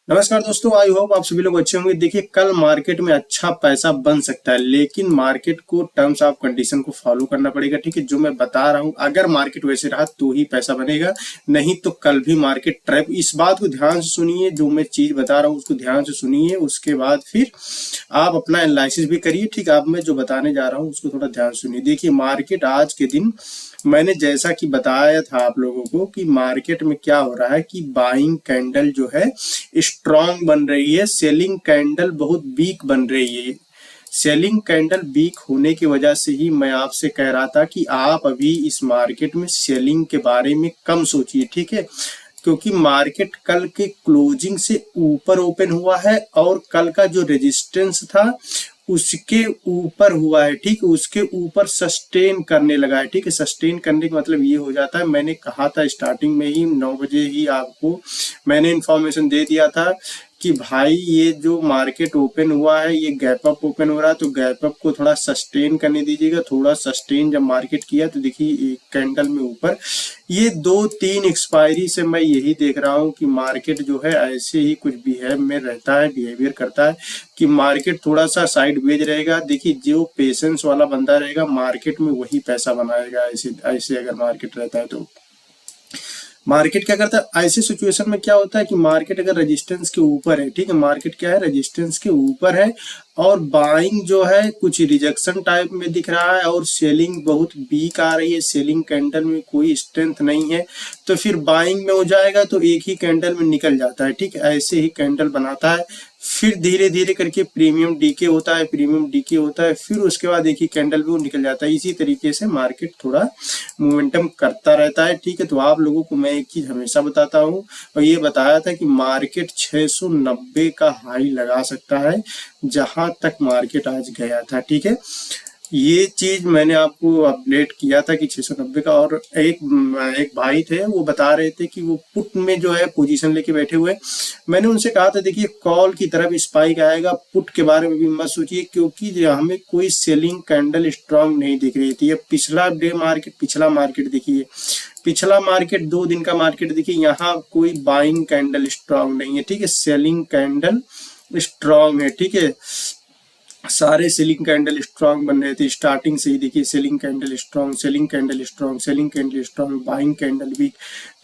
नमस्कार दोस्तों, I hope आप सभी लोग अच्छे होंगे। देखिए, कल मार्केट में अच्छा पैसा बन सकता है, लेकिन मार्केट को टर्म्स ऑफ कंडीशन को फॉलो करना पड़ेगा। ठीक है, जो मैं बता रहा हूं, अगर मार्केट वैसे रहा तो ही पैसा बनेगा, नहीं तो कल भी मार्केट ट्रैप। इस बात को ध्यान से सुनिए, जो मैं चीज बता रहा हूँ उसको ध्यान से सुनिए, उसके बाद फिर आप अपना एनालिसिस भी करिए। ठीक है, अब मैं जो बताने जा रहा हूँ उसको थोड़ा ध्यान से सुनिए। देखिए, मार्केट आज के दिन मैंने जैसा कि बताया था आप लोगों को कि मार्केट में क्या हो रहा है कि बाइंग कैंडल जो है स्ट्रांग बन रही है, सेलिंग कैंडल बहुत वीक बन रही है। सेलिंग कैंडल वीक होने की वजह से ही मैं आपसे कह रहा था कि आप अभी इस मार्केट में सेलिंग के बारे में कम सोचिए। ठीक है, क्योंकि मार्केट कल के क्लोजिंग से ऊपर ओपन हुआ है और कल का जो रेजिस्टेंस था उसके ऊपर हुआ है। ठीक है, उसके ऊपर सस्टेन करने लगा है। ठीक है, सस्टेन करने का मतलब ये हो जाता है, मैंने कहा था स्टार्टिंग में ही 9 बजे ही आपको मैंने इंफॉर्मेशन दे दिया था कि भाई ये जो मार्केट ओपन हुआ है ये गैप अप ओपन हो रहा है, तो गैप अप को थोड़ा सस्टेन करने दीजिएगा। थोड़ा सस्टेन जब मार्केट किया तो देखिए एक कैंडल में ऊपर ये 2-3 एक्सपायरी से मैं यही देख रहा हूँ कि मार्केट जो है ऐसे ही कुछ बिहेव में रहता है, बिहेवियर करता है कि मार्केट थोड़ा सा साइड वेज रहेगा। देखिए, जो पेशेंस वाला बंदा रहेगा मार्केट में वही पैसा बनाएगा। ऐसे ऐसे अगर मार्केट रहता है तो मार्केट क्या करता है ऐसे सिचुएशन में, क्या होता है कि मार्केट अगर रेजिस्टेंस के ऊपर है, ठीक है, मार्केट क्या है रेजिस्टेंस के ऊपर है और बाइंग जो है कुछ रिजेक्शन टाइप में दिख रहा है और सेलिंग बहुत वीक आ रही है, सेलिंग कैंडल में कोई स्ट्रेंथ नहीं है, तो फिर बाइंग में हो जाएगा तो एक ही कैंडल में निकल जाता है। ठीक है, ऐसे ही कैंडल बनाता है, फिर धीरे धीरे करके प्रीमियम डीके होता है, प्रीमियम डीके होता है, फिर उसके बाद एक ही कैंडल में वो निकल जाता है। इसी तरीके से मार्केट थोड़ा मोमेंटम करता रहता है। ठीक है, तो आप लोगों को मैं एक चीज हमेशा बताता हूँ और ये बताया था कि मार्केट 690 का हाई लगा सकता है, जहां तक मार्केट आज गया था। ठीक है, ये चीज मैंने आपको अपडेट किया था कि 690 का। और एक भाई थे, वो बता रहे थे कि वो पुट में जो है पोजीशन लेके बैठे हुए। मैंने उनसे कहा था देखिए कॉल की तरफ स्पाइक आएगा, पुट के बारे में भी मत सोचिए, क्योंकि हमें कोई सेलिंग कैंडल स्ट्रांग नहीं दिख रही थी। अब पिछला डे मार्केट, पिछला मार्केट देखिए, पिछला मार्केट 2 दिन का मार्केट देखिए, यहाँ कोई बाइंग कैंडल स्ट्रांग नहीं है। ठीक है, सेलिंग कैंडल स्ट्रांग है। ठीक है, सारे सेलिंग कैंडल स्ट्रांग बन रहे थे स्टार्टिंग से ही। देखिए, selling candle strong, selling candle strong, selling candle strong, buying candle weak.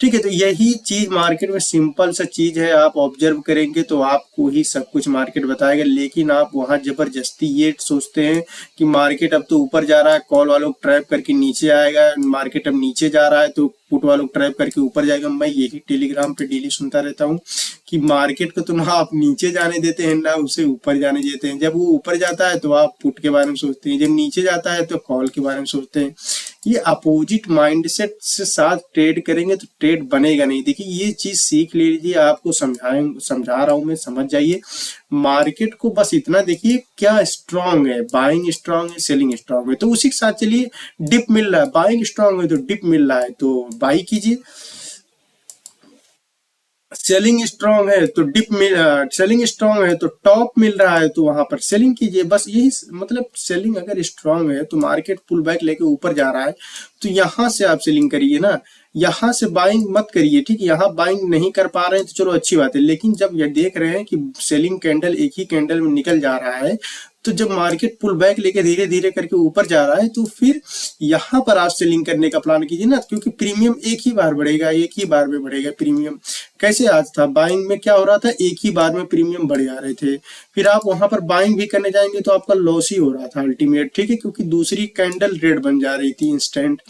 ठीक है, तो यही चीज मार्केट में सिंपल सा चीज है, आप ऑब्जर्व करेंगे तो आपको ही सब कुछ मार्केट बताएगा। लेकिन आप वहां जबरदस्ती ये सोचते हैं कि मार्केट अब तो ऊपर जा रहा है, कॉल वालों ट्रैप करके नीचे आएगा, मार्केट अब नीचे जा रहा है तो पुट वालों ट्रैप करके ऊपर जाएगा। मैं यही टेलीग्राम पे डेली सुनता रहता हूँ कि मार्केट को तो ना आप नीचे जाने देते हैं ना उसे ऊपर जाने देते हैं। जब वो ऊपर जाता है तो आप पुट के बारे में सोचते हैं, जब नीचे जाता है तो कॉल के बारे में सोचते हैं। ये अपोजिट माइंडसेट से साथ ट्रेड करेंगे तो ट्रेड बनेगा नहीं। देखिए, ये चीज सीख लीजिए, आपको समझा रहा हूं मैं, समझ जाइए। मार्केट को बस इतना देखिए क्या स्ट्रांग है, बाइंग स्ट्रांग है, सेलिंग स्ट्रांग है, तो उसी के साथ चलिए। डिप मिल रहा है, बाइंग स्ट्रांग है तो डिप मिल रहा है तो बाई कीजिए, सेलिंग स्ट्रांग है तो डिप मिल, सेलिंग स्ट्रांग है तो टॉप मिल रहा है तो वहां पर सेलिंग कीजिए। बस यही मतलब, सेलिंग अगर स्ट्रांग है तो मार्केट पुल बैक लेके ऊपर जा रहा है तो यहां से आप सेलिंग करिए ना, यहां से बाइंग मत करिए। ठीक है, यहाँ बाइंग नहीं कर पा रहे हैं तो चलो अच्छी बात है, लेकिन जब ये देख रहे हैं कि सेलिंग कैंडल एक ही कैंडल में निकल जा रहा है, तो जब मार्केट पुल बैक लेके धीरे धीरे करके ऊपर जा रहा है तो फिर यहाँ पर आप सेलिंग करने का प्लान कीजिए ना, क्योंकि प्रीमियम एक ही बार बढ़ेगा, एक ही बार में बढ़ेगा प्रीमियम। कैसे आज था बाइंग में क्या हो रहा था, एक ही बार में प्रीमियम बढ़ जा रहे थे, फिर आप वहां पर बाइंग भी करने जाएंगे तो आपका लॉस ही हो रहा था अल्टीमेट। ठीक है, क्योंकि दूसरी कैंडल रेड बन जा रही थी इंस्टेंट।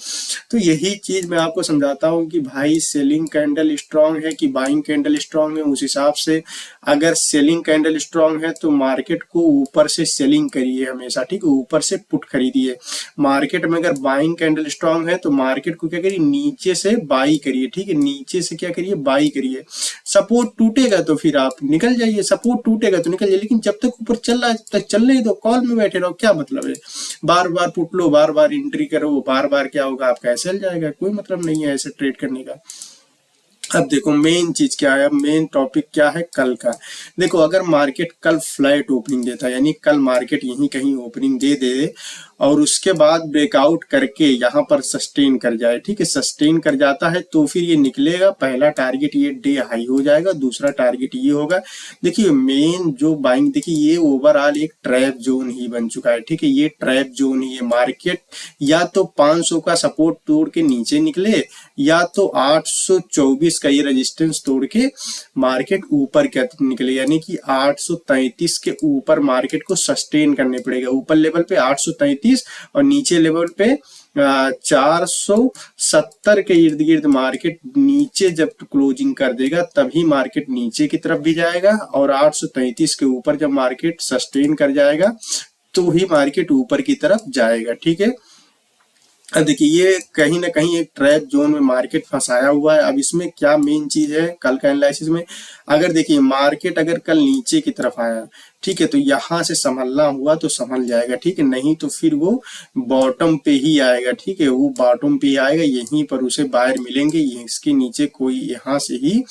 तो यही चीज मैं आपको समझाता हूँ कि भाई सेलिंग कैंडल स्ट्रांग है कि बाइंग कैंडल स्ट्रांग है, उस हिसाब से अगर सेलिंग कैंडल स्ट्रांग है तो मार्केट को ऊपर से सेलिंग करिए हमेशा। ठीक है, ऊपर से पुट खरीदिए। मार्केट में अगर बाइंग कैंडल स्ट्रांग है तो मार्केट को क्या करिए, नीचे से बाई करिए। ठीक है, नीचे से क्या करिए, बाई करिए। सपोर्ट टूटेगा तो फिर आप निकल जाइए, सपोर्ट टूटेगा तो निकल जाइए, लेकिन जब तक ऊपर चल रहा है तब तक चलने ही दो, कॉल में बैठे रहो, क्या मतलब है बार बार पुट लो, बार बार एंट्री करो, बार बार क्या होगा, आपका ऐसे चल जाएगा, कोई मतलब नहीं है ऐसे ट्रेड करने का। अब देखो मेन चीज क्या है, अब मेन टॉपिक क्या है कल का। देखो अगर मार्केट कल फ्लैट ओपनिंग देता है, यानी कल मार्केट यहीं कहीं ओपनिंग दे और उसके बाद ब्रेकआउट करके यहाँ पर सस्टेन कर जाए, ठीक है, सस्टेन कर जाता है तो फिर ये निकलेगा, पहला टारगेट ये डे हाई हो जाएगा, दूसरा टारगेट ये होगा। देखिए मेन जो बाइंग, देखिए ये ओवरऑल एक ट्रैप जोन ही बन चुका है, ठीक है, ये ट्रैप जोन ही है। मार्केट या तो 500 का सपोर्ट तोड़ के नीचे निकले, या तो 824 का ये रेजिस्टेंस तोड़ के मार्केट ऊपर क्या निकले, यानी कि 833 के ऊपर मार्केट को सस्टेन करने पड़ेगा। ऊपर लेवल पे 833 और नीचे लेवल पे 470 के इर्द गिर्द मार्केट नीचे जब क्लोजिंग कर देगा तभी मार्केट नीचे की तरफ भी जाएगा, और 833 के ऊपर जब मार्केट सस्टेन कर जाएगा तो ही मार्केट ऊपर की तरफ जाएगा, ठीक है। अब देखिए ये कहीं ना कहीं एक ट्रैप जोन में मार्केट फंसाया हुआ है। अब इसमें क्या मेन चीज है कल का एनालिसिस में, अगर देखिए मार्केट अगर कल नीचे की तरफ आया, ठीक है, तो यहां से संभलना हुआ तो संभल जाएगा, ठीक है, नहीं तो फिर वो बॉटम पे ही आएगा, ठीक है, वो बॉटम पे ही आएगा, यहीं पर उसे बायर मिलेंगे, इसके नीचे कोई यहाँ से ही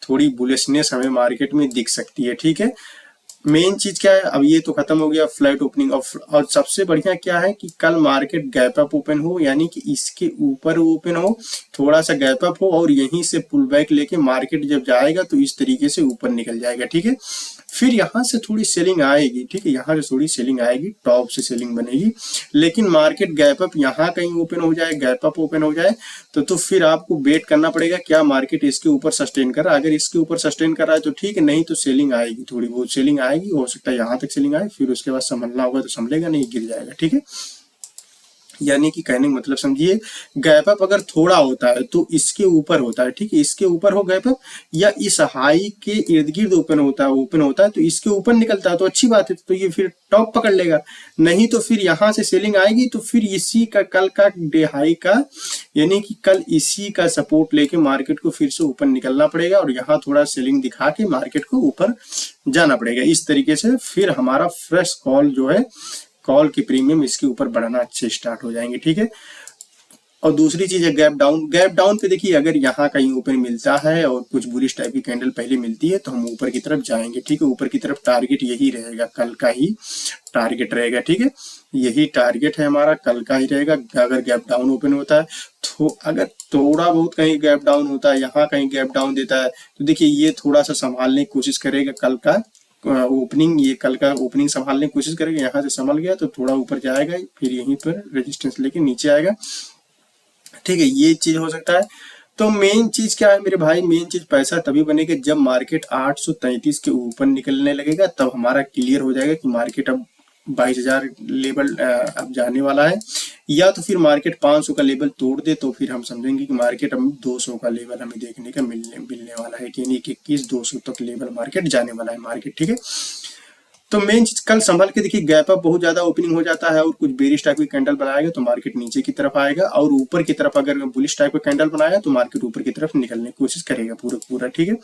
थोड़ी बुलिशनेस हमें मार्केट में दिख सकती है, ठीक है। मेन चीज क्या है, अब ये तो खत्म हो गया फ्लैट ओपनिंग ऑफ, और सबसे बढ़िया क्या है कि कल मार्केट गैप अप ओपन हो, यानी कि इसके ऊपर ओपन हो, थोड़ा सा गैप अप हो और यहीं से पुल बैक लेके मार्केट जब जाएगा तो इस तरीके से ऊपर निकल जाएगा, ठीक है। फिर यहाँ से थोड़ी सेलिंग आएगी, ठीक है, यहाँ से थोड़ी सेलिंग आएगी, टॉप से सेलिंग बनेगी, लेकिन मार्केट गैप अप यहाँ कहीं ओपन हो जाए, गैप अप ओपन हो जाए तो फिर आपको वेट करना पड़ेगा क्या मार्केट इसके ऊपर सस्टेन कर रहा है। अगर इसके ऊपर सस्टेन कर रहा है तो ठीक है, नहीं तो सेलिंग आएगी, थोड़ी बहुत सेलिंग आएगी, हो सकता है यहाँ तक सेलिंग आए, फिर उसके बाद संभलना होगा तो संभलेगा, नहीं गिर जाएगा, ठीक है। यानी कि कहने का मतलब समझिए, गैप अप अगर थोड़ा होता है तो इसके ऊपर होता है, ठीक है, इसके ऊपर हो गैप अप, या इस हाई के इर्द गिर्द ओपन होता है तो इसके ऊपर निकलता है तो अच्छी बात है, तो ये फिर टॉप पकड़ लेगा, नहीं तो फिर यहाँ से सेलिंग आएगी तो फिर इसी का कल का डे हाई का, यानी कि कल इसी का सपोर्ट लेके मार्केट को फिर से ऊपर निकलना पड़ेगा और यहाँ थोड़ा सेलिंग दिखा के मार्केट को ऊपर जाना पड़ेगा। इस तरीके से फिर हमारा फ्रेश कॉल जो है, कॉल की प्रीमियम इसके ऊपर बढ़ना अच्छे स्टार्ट हो जाएंगे, ठीक है। और दूसरी चीज है गैप डाउन। गैप डाउन पे देखिए अगर यहाँ कहीं ओपन मिलता है और कुछ बुलिश टाइप की कैंडल पहले मिलती है तो हम ऊपर की तरफ जाएंगे, ठीक है, ऊपर की तरफ टारगेट यही रहेगा, कल का ही टारगेट रहेगा, ठीक है, यही टारगेट है हमारा, कल का ही रहेगा। अगर गैप डाउन ओपन होता है तो अगर थोड़ा बहुत कहीं गैप डाउन होता है, यहाँ कहीं गैप डाउन देता है तो देखिए ये थोड़ा सा संभालने की कोशिश करेगा, कल का ओपनिंग, ये कल का ओपनिंग संभालने की कोशिश करेगा, यहाँ से संभल गया तो थोड़ा ऊपर जाएगा, फिर यहीं पर रेजिस्टेंस लेके नीचे आएगा, ठीक है, ये चीज हो सकता है। तो मेन चीज क्या है मेरे भाई, मेन चीज पैसा तभी बनेगा जब मार्केट 833 के ऊपर निकलने लगेगा, तब हमारा क्लियर हो जाएगा कि मार्केट अब 22,000 लेवल अब जाने वाला है, या तो फिर मार्केट 500 का लेवल तोड़ दे तो फिर हम समझेंगे कि मार्केट अब 200 का लेवल हमें देखने का मिलने वाला है, यानी कि 21,200 तक लेवल मार्केट जाने वाला है मार्केट, ठीक है। तो मेन चीज कल संभल के देखिए, गैप अप बहुत ज्यादा ओपनिंग हो जाता है और कुछ बेरिश टाइप की कैंडल बनाएगा तो मार्केट नीचे की तरफ आएगा, और ऊपर की तरफ अगर बुलिश टाइप का कैंडल बनाया तो मार्केट ऊपर की तरफ निकलने की कोशिश करेगा पूरा, ठीक है।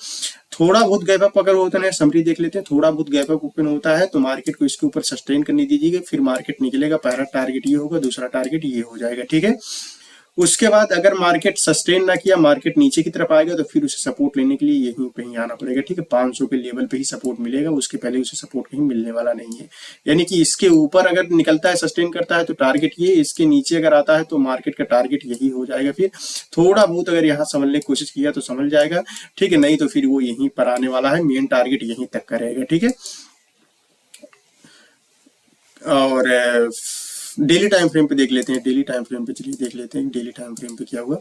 थोड़ा बहुत गैप अप अगर होता है, समरी देख लेते हैं, थोड़ा बहुत गैप अप ओपन होता है तो मार्केट को इसके ऊपर सस्टेन करने दीजिएगा, फिर मार्केट निकलेगा, पहला टारगेट ये होगा, दूसरा टारगेट ये हो जाएगा, ठीक है। उसके बाद अगर मार्केट सस्टेन ना किया, मार्केट नीचे की तरफ आएगा तो फिर उसे सपोर्ट लेने के लिए यहीं पे ही आना पड़ेगा, ठीक है, 500 के लेवल पे ही सपोर्ट मिलेगा, उसके पहले उसे सपोर्ट कहीं मिलने वाला नहीं है। यानी कि इसके ऊपर अगर निकलता है, सस्टेन करता है तो टारगेट ये, इसके नीचे अगर आता है तो मार्केट का टारगेट यही हो जाएगा, फिर थोड़ा बहुत अगर यहाँ समझने की कोशिश किया तो समझ जाएगा, ठीक है, नहीं तो फिर वो यहीं पर आने वाला है, मेन टारगेट यहीं तक का रहेगा, ठीक है। और डेली टाइम फ्रेम पे देख लेते हैं, डेली टाइम फ्रेम पे चलिए देख लेते हैं डेली टाइम फ्रेम पे क्या हुआ।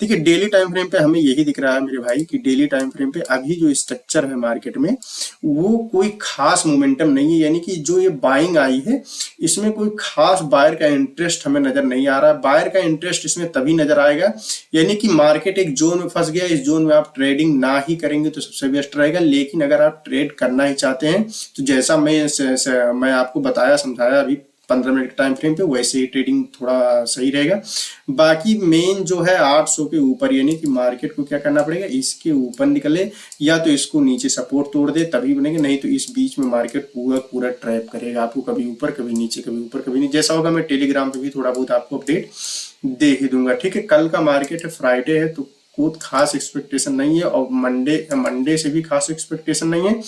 देखिए डेली टाइम फ्रेम पे हमें यही दिख रहा है मेरे भाई कि डेली टाइम फ्रेम पे अभी जो स्ट्रक्चर है मार्केट में वो कोई खास मोमेंटम नहीं है, यानी कि जो ये बाइंग आई है इसमें कोई खास बायर का इंटरेस्ट हमें नजर नहीं आ रहा। बायर का इंटरेस्ट इसमें तभी नजर आएगा, यानी कि मार्केट एक जोन में फंस गया, इस जोन में आप ट्रेडिंग ना ही करेंगे तो सबसे बेस्ट रहेगा, लेकिन अगर आप ट्रेड करना ही चाहते हैं तो जैसा मैं आपको बताया समझाया अभी 15 मिनट टाइम फ्रेम पे, वैसे ही ट्रेडिंग थोड़ा सही रहेगा। बाकी मेन जो है 800 के ऊपर, यानी कि मार्केट को क्या करना पड़ेगा, इसके ऊपर निकले या तो इसको नीचे सपोर्ट तोड़ दे तभी बनेगा, नहीं तो इस बीच में मार्केट पूरा ट्रैप करेगा आपको, कभी ऊपर कभी नीचे, कभी ऊपर कभी नीचे, जैसा होगा मैं टेलीग्राम पे भी थोड़ा बहुत आपको अपडेट दे ही दूंगा, ठीक है। कल का मार्केट है, फ्राइडे है, तो को खास एक्सपेक्टेशन नहीं है, और मंडे से भी खास एक्सपेक्टेशन नहीं है।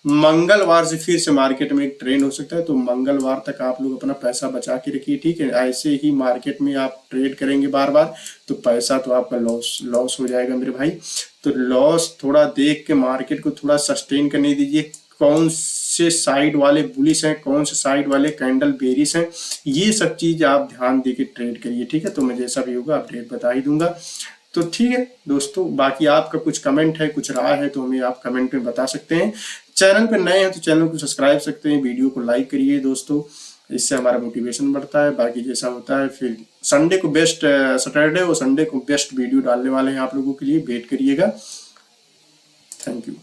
मंगलवार से फिर से मार्केट में एक ट्रेंड हो सकता है, तो मंगलवार तक आप लोग अपना पैसा बचा के रखिए, ठीक है। ऐसे ही मार्केट में आप ट्रेड करेंगे बार बार तो पैसा तो आपका लॉस हो जाएगा मेरे भाई। तो लॉस थोड़ा देख के मार्केट को थोड़ा सस्टेन करने दीजिए। कौन से साइड वाले बुलिश हैं, कौन से साइड वाले कैंडल बेरिश हैं, ये सब चीज आप ध्यान देके ट्रेड करिए, ठीक है। तो मैं जैसा भी होगा अपडेट बता ही दूंगा। तो ठीक है दोस्तों, बाकी आपका कुछ कमेंट है, कुछ राय है तो हमें आप कमेंट में बता सकते हैं। चैनल पे नए हैं तो चैनल को सब्सक्राइब सकते हैं, वीडियो को लाइक करिए दोस्तों, इससे हमारा मोटिवेशन बढ़ता है। बाकी जैसा होता है फिर संडे को बेस्ट, सैटरडे और संडे को बेस्ट वीडियो डालने वाले हैं आप लोगों के लिए, वेट करिएगा। Thank you.